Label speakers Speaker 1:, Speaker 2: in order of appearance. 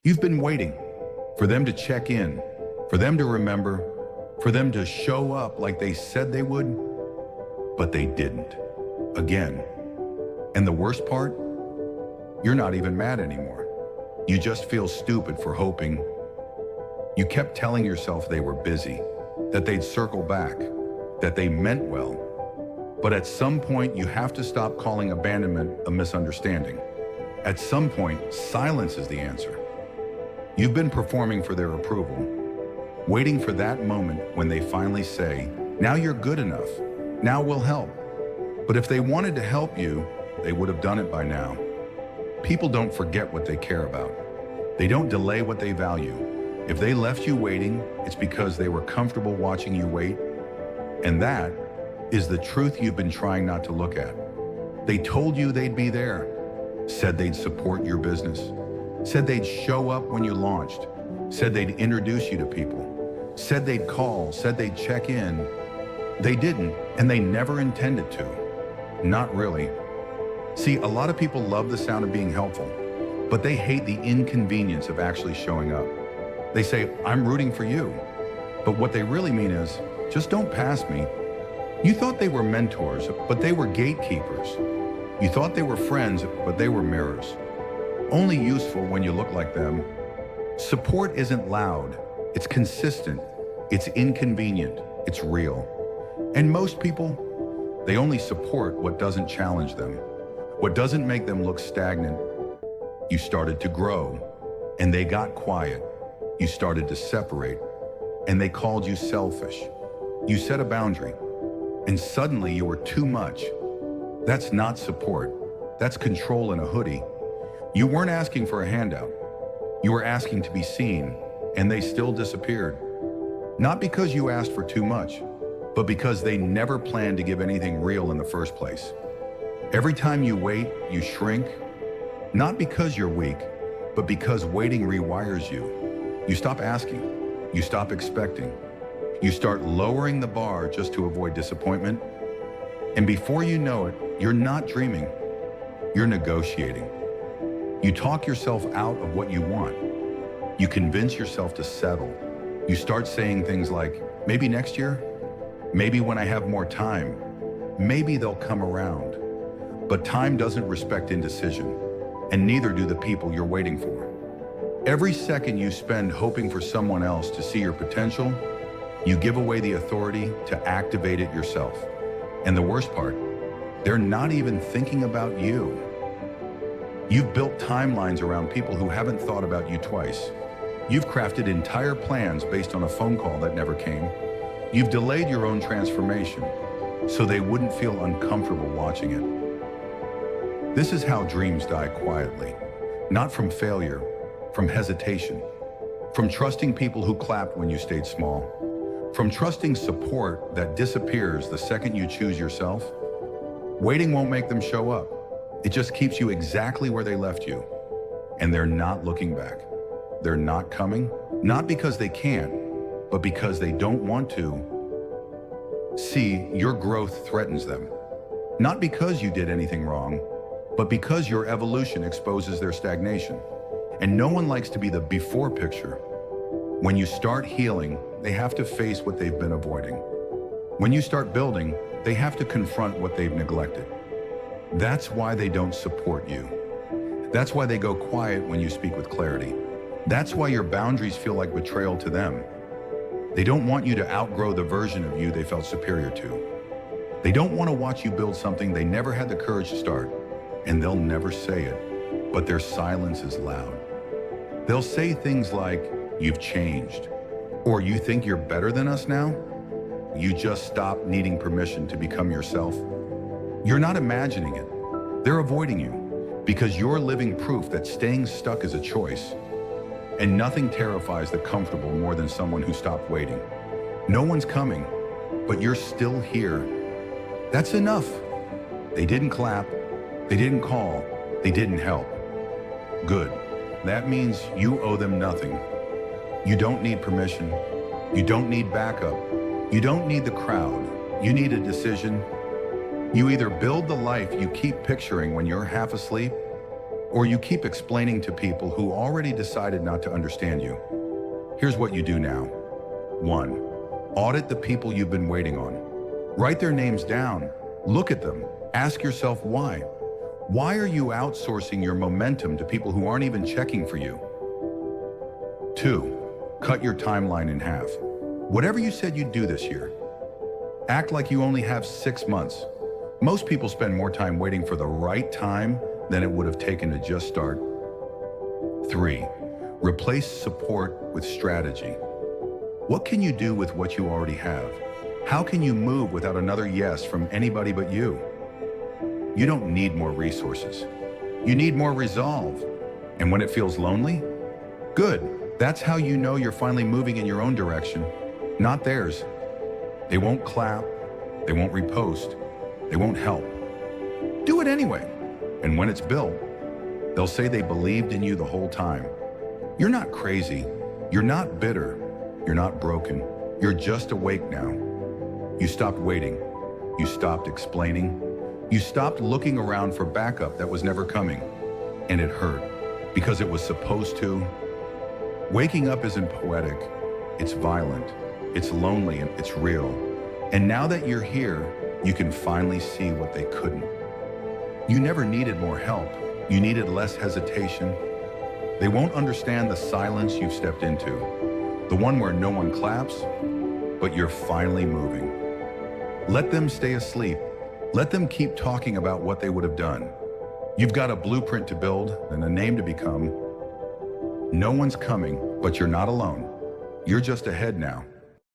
Speaker 1: You've been waiting for them to check in, for them to remember, for them to show up like they said they would, but they didn't. Again. And the worst part? You're not even mad anymore. You just feel stupid for hoping. You kept telling yourself they were busy, that they'd circle back, that they meant well. But at some point, you have to stop calling abandonment a misunderstanding. At some point, silence is the answer. You've been performing for their approval, waiting for that moment when they finally say, now you're good enough, now we'll help. But if they wanted to help you, they would have done it by now. People don't forget what they care about. They don't delay what they value. If they left you waiting, it's because they were comfortable watching you wait. And that is the truth you've been trying not to look at. They told you they'd be there, said they'd support your business, said they'd show up when you launched, said they'd introduce you to people, said they'd call, said they'd check in. They didn't, and they never intended to. Not really. See, a lot of people love the sound of being helpful, but they hate the inconvenience of actually showing up. They say, I'm rooting for you. But what they really mean is, just don't pass me. You thought they were mentors, but they were gatekeepers. You thought they were friends, but they were mirrors. Only useful when you look like them. Support isn't loud. It's consistent. It's inconvenient. It's real. And most people, they only support what doesn't challenge them, what doesn't make them look stagnant. You started to grow, and they got quiet. You started to separate, and they called you selfish. You set a boundary, and suddenly you were too much. That's not support. That's control in a hoodie. You weren't asking for a handout. You were asking to be seen, and they still disappeared. Not because you asked for too much, but because they never planned to give anything real in the first place. Every time you wait, you shrink, not because you're weak, but because waiting rewires you. You stop asking, you stop expecting, you start lowering the bar just to avoid disappointment. And before you know it, you're not dreaming, you're negotiating. You talk yourself out of what you want. You convince yourself to settle. You start saying things like, maybe next year, maybe when I have more time, maybe they'll come around. But time doesn't respect indecision, and neither do the people you're waiting for. Every second you spend hoping for someone else to see your potential, you give away the authority to activate it yourself. And the worst part, they're not even thinking about you. You've built timelines around people who haven't thought about you twice. You've crafted entire plans based on a phone call that never came. You've delayed your own transformation so they wouldn't feel uncomfortable watching it. This is how dreams die quietly, not from failure, from hesitation, from trusting people who clapped when you stayed small, from trusting support that disappears the second you choose yourself. Waiting won't make them show up. It just keeps you exactly where they left you. And they're not looking back. They're not coming, not because they can't, but because they don't want to. See, your growth threatens them. Not because you did anything wrong, but because your evolution exposes their stagnation. And no one likes to be the before picture. When you start healing, they have to face what they've been avoiding. When you start building, they have to confront what they've neglected. That's why they don't support you. That's why they go quiet when you speak with clarity. That's why your boundaries feel like betrayal to them. They don't want you to outgrow the version of you they felt superior to. They don't want to watch you build something they never had the courage to start, and they'll never say it, but their silence is loud. They'll say things like, "You've changed," or "You think you're better than us now? You just stopped needing permission to become yourself." You're not imagining it. They're avoiding you because you're living proof that staying stuck is a choice. And nothing terrifies the comfortable more than someone who stopped waiting. No one's coming, but you're still here. That's enough. They didn't clap, they didn't call, they didn't help. Good. That means you owe them nothing. You don't need permission. You don't need backup. You don't need the crowd. You need a decision. You either build the life you keep picturing when you're half asleep, or you keep explaining to people who already decided not to understand you. Here's what you do now. 1. Audit the people you've been waiting on. Write their names down. Look at them. Ask yourself why. Why are you outsourcing your momentum to people who aren't even checking for you? 2. Cut your timeline in half. Whatever you said you'd do this year, act like you only have 6 months. Most people spend more time waiting for the right time than it would have taken to just start. 3. Replace support with strategy. What can you do with what you already have? How can you move without another yes from anybody but you? You don't need more resources. You need more resolve. And when it feels lonely, good. That's how you know you're finally moving in your own direction, not theirs. They won't clap. They won't repost. They won't help. Do it anyway. And when it's built, they'll say they believed in you the whole time. You're not crazy. You're not bitter. You're not broken. You're just awake now. You stopped waiting. You stopped explaining. You stopped looking around for backup that was never coming. And it hurt because it was supposed to. Waking up isn't poetic. It's violent. It's lonely and it's real. And now that you're here, you can finally see what they couldn't. You never needed more help. You needed less hesitation. They won't understand the silence you've stepped into. The one where no one claps, but you're finally moving. Let them stay asleep. Let them keep talking about what they would have done. You've got a blueprint to build and a name to become. No one's coming, but you're not alone. You're just ahead now.